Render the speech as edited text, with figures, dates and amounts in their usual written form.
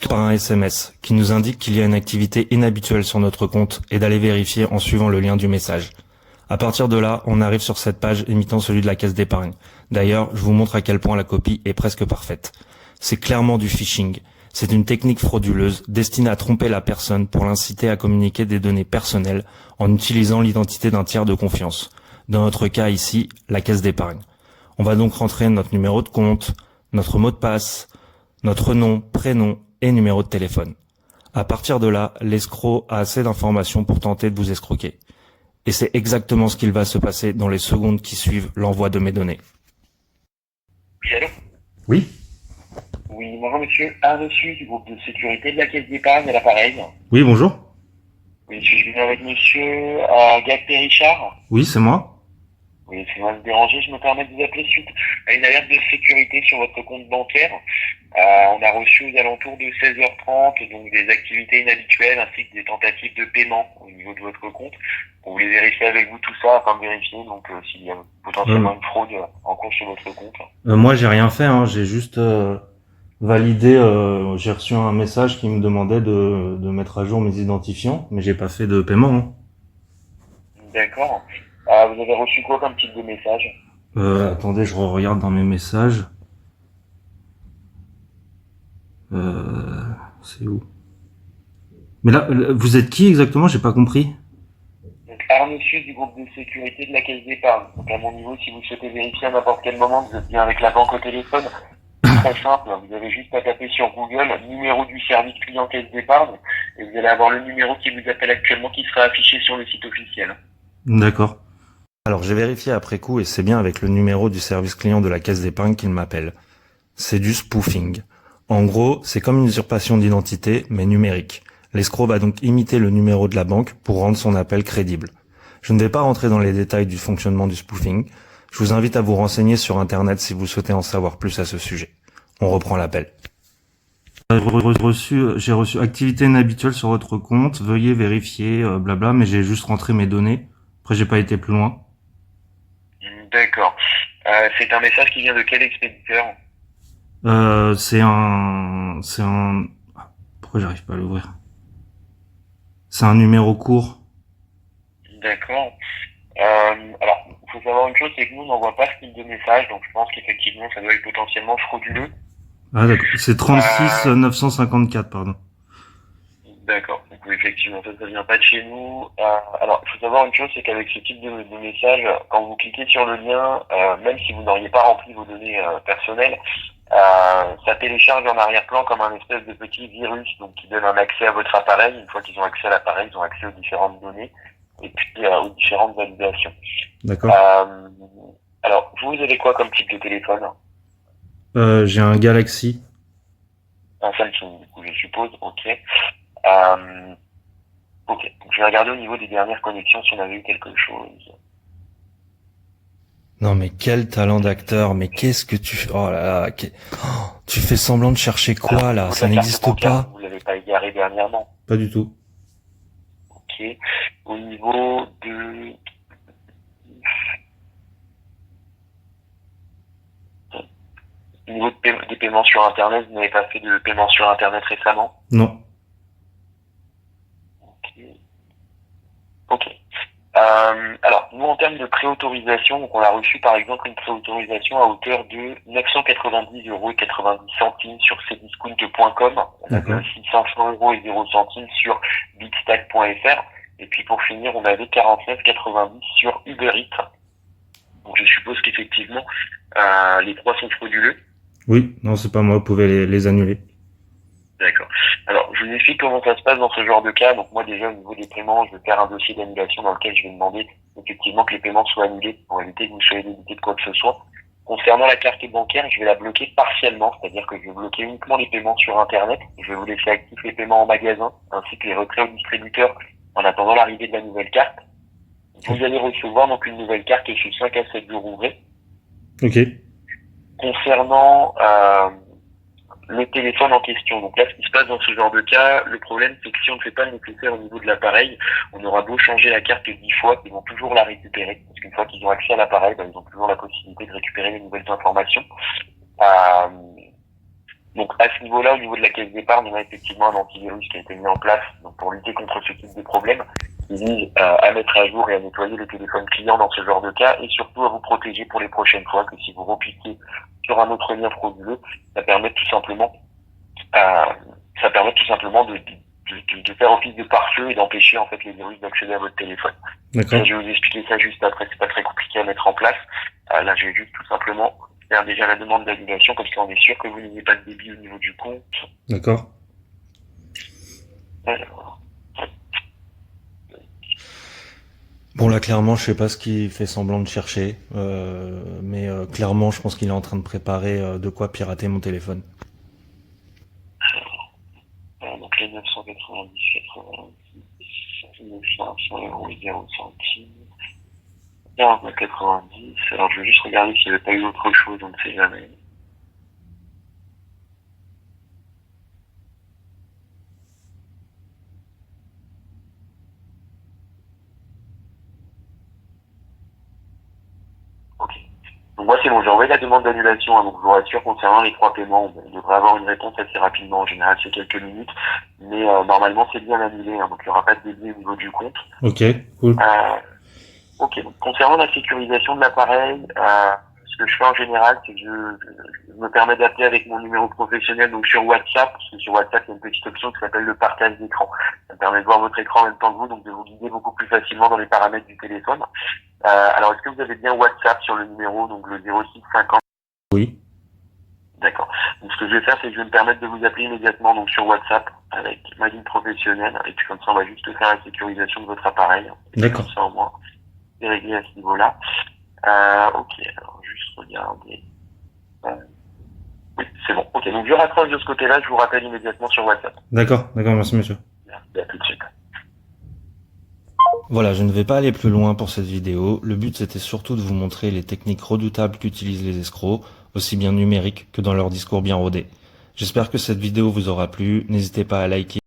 par un SMS qui nous indique qu'il y a une activité inhabituelle sur notre compte et d'aller vérifier en suivant le lien du message. À partir de là, on arrive sur cette page imitant celui de la caisse d'épargne. D'ailleurs, je vous montre à quel point la copie est presque parfaite. C'est clairement du phishing. C'est une technique frauduleuse destinée à tromper la personne pour l'inciter à communiquer des données personnelles en utilisant l'identité d'un tiers de confiance. Dans notre cas ici, la caisse d'épargne. On va donc rentrer notre numéro de compte, notre mot de passe, notre nom, prénom et numéro de téléphone. À partir de là, l'escroc a assez d'informations pour tenter de vous escroquer. Et c'est exactement ce qu'il va se passer dans les secondes qui suivent l'envoi de mes données. Oui, allô? Oui. Oui, bonjour monsieur. Un reçu du groupe de sécurité de la caisse d'épargne à l'appareil. Oui, bonjour. Oui, suis-je venu avec monsieur Gacté Richard? Oui, c'est moi. Oui, c'est moi de déranger. Je me permets de vous appeler suite à une alerte de sécurité sur votre compte bancaire. On a reçu aux alentours de 16h30 donc des activités inhabituelles ainsi que des tentatives de paiement au niveau de votre compte. On voulait vérifier avec vous tout ça afin de vérifier donc s'il y a potentiellement une fraude en cours sur votre compte. Moi, j'ai rien fait, hein. J'ai juste validé. J'ai reçu un message qui me demandait de mettre à jour mes identifiants, mais j'ai pas fait de paiement, hein. D'accord. Vous avez reçu quoi comme type de message? Attendez, je regarde dans mes messages. C'est où? Mais là, vous êtes qui exactement? J'ai pas compris. Donc Arnaud Sud du groupe de sécurité de la caisse d'épargne. Donc à mon niveau, si vous souhaitez vérifier à n'importe quel moment que vous êtes bien avec la banque au téléphone, c'est très simple. Vous avez juste à taper sur Google numéro du service client caisse d'épargne et vous allez avoir le numéro qui vous appelle actuellement qui sera affiché sur le site officiel. D'accord. Alors j'ai vérifié après coup et c'est bien avec le numéro du service client de la caisse d'épargne qu'il m'appelle. C'est du spoofing. En gros, c'est comme une usurpation d'identité, mais numérique. L'escroc va donc imiter le numéro de la banque pour rendre son appel crédible. Je ne vais pas rentrer dans les détails du fonctionnement du spoofing. Je vous invite à vous renseigner sur Internet si vous souhaitez en savoir plus à ce sujet. On reprend l'appel. J'ai reçu activité inhabituelle sur votre compte. Veuillez vérifier, blabla, mais j'ai juste rentré mes données. Après, j'ai pas été plus loin. D'accord. C'est un message qui vient de quel expéditeur? C'est un. Pourquoi j'arrive pas à l'ouvrir? C'est un numéro court. D'accord. Alors, il faut savoir une chose, c'est que nous, on n'envoie pas ce type de message, donc je pense qu'effectivement, ça doit être potentiellement frauduleux. Ah d'accord. C'est 36 954, pardon. D'accord. Donc oui, effectivement, ça vient pas de chez nous. Alors, il faut savoir une chose, c'est qu'avec ce type de message, quand vous cliquez sur le lien, même si vous n'auriez pas rempli vos données personnelles, ça télécharge en arrière-plan comme un espèce de petit virus, donc qui donne un accès à votre appareil. Une fois qu'ils ont accès à l'appareil, ils ont accès aux différentes données et puis aux différentes validations. D'accord. Alors, vous avez quoi comme type de téléphone? J'ai un Galaxy. Un Samsung, du coup, je suppose. Ok. Euh, ok. Donc, je vais regarder au niveau des dernières connexions si on avait eu quelque chose. Non mais quel talent d'acteur, mais qu'est-ce que tu fais? Oh là là, tu fais semblant de chercher quoi là? Ça n'existe pas. Vous l'avez pas égaré dernièrement. Pas du tout. Ok. Au niveau de... Au niveau des paiements sur Internet, vous n'avez pas fait de paiement sur Internet récemment? Non. Ok. Ok. Alors, nous, en termes de préautorisation, donc on a reçu par exemple une préautorisation à hauteur de 990,90 € sur cdiscount.com, D'accord. aussi 500 € et 0 centimes sur bigstack.fr, et puis pour finir, on avait 49,90 sur Uber Eats. Donc je suppose qu'effectivement, les trois sont frauduleux. Oui, non, c'est pas moi, vous pouvez les annuler. D'accord. Alors, je vous explique comment ça se passe dans ce genre de cas. Donc moi déjà au niveau des paiements, je vais faire un dossier d'annulation dans lequel je vais demander effectivement que les paiements soient annulés pour éviter que vous soyez débité de quoi que ce soit. Concernant la carte bancaire, je vais la bloquer partiellement, c'est-à-dire que je vais bloquer uniquement les paiements sur Internet. Je vais vous laisser actifs les paiements en magasin, ainsi que les retraits au distributeur en attendant l'arrivée de la nouvelle carte. Vous allez recevoir donc une nouvelle carte sous 5 à 7 jours ouvrés. Ok. Concernant le téléphone en question. Donc là, ce qui se passe dans ce genre de cas, le problème, c'est que si on ne fait pas le nécessaire au niveau de l'appareil, on aura beau changer la carte 10 fois, ils vont toujours la récupérer. Parce qu'une fois qu'ils ont accès à l'appareil, ils ont toujours la possibilité de récupérer les nouvelles informations. Donc à ce niveau-là, au niveau de la caisse d'épargne, on a effectivement un antivirus qui a été mis en place donc, pour lutter contre ce type de problème, qui vise à mettre à jour et à nettoyer les téléphones clients dans ce genre de cas, et surtout à vous protéger pour les prochaines fois, que si vous repiquez sur un autre lien frauduleux, ça permet tout simplement de faire office de pare-feu et d'empêcher en fait les virus d'accéder à votre téléphone. D'accord. Je vais vous expliquer ça juste après, c'est pas très compliqué à mettre en place. Là, je vais juste tout simplement faire déjà la demande d'annulation, comme ça on est sûr que vous n'ayez pas de débit au niveau du compte. D'accord. Alors, Bon là clairement je sais pas ce qu'il fait semblant de chercher, mais clairement je pense qu'il est en train de préparer de quoi pirater mon téléphone. donc les 990,86, 500 € et 0 centimes. 49,90. Alors je vais juste regarder s'il n'y avait pas eu autre chose, on ne sait jamais. Ok. Donc moi c'est bon, j'ai envoyé la demande d'annulation, hein, donc je vous rassure concernant les 3 paiements, on devrait avoir une réponse assez rapidement, en général c'est quelques minutes, mais normalement c'est bien annulé, hein, donc il n'y aura pas de débit au niveau du compte. Ok, cool. Ok, donc concernant la sécurisation de l'appareil, ce que je fais en général, c'est que je me permets d'appeler avec mon numéro professionnel, donc sur WhatsApp, parce que sur WhatsApp, il y a une petite option qui s'appelle le partage d'écran. Ça me permet de voir votre écran en même temps que vous, donc de vous guider beaucoup plus facilement dans les paramètres du téléphone. Alors, est-ce que vous avez bien WhatsApp sur le numéro, donc le 06 50? Oui. D'accord. Donc, ce que je vais faire, c'est que je vais me permettre de vous appeler immédiatement, donc sur WhatsApp, avec ma ligne professionnelle, et puis comme ça, on va juste faire la sécurisation de votre appareil. D'accord. Comme ça, au moins, c'est réglé à ce niveau-là. Ok, alors juste regarder. Oui, c'est bon. Ok, donc je raccroche de ce côté-là, je vous rappelle immédiatement sur WhatsApp. D'accord, merci monsieur. Merci, à tout de suite. Voilà, je ne vais pas aller plus loin pour cette vidéo. Le but c'était surtout de vous montrer les techniques redoutables qu'utilisent les escrocs, aussi bien numériques que dans leur discours bien rodé. J'espère que cette vidéo vous aura plu, n'hésitez pas à liker.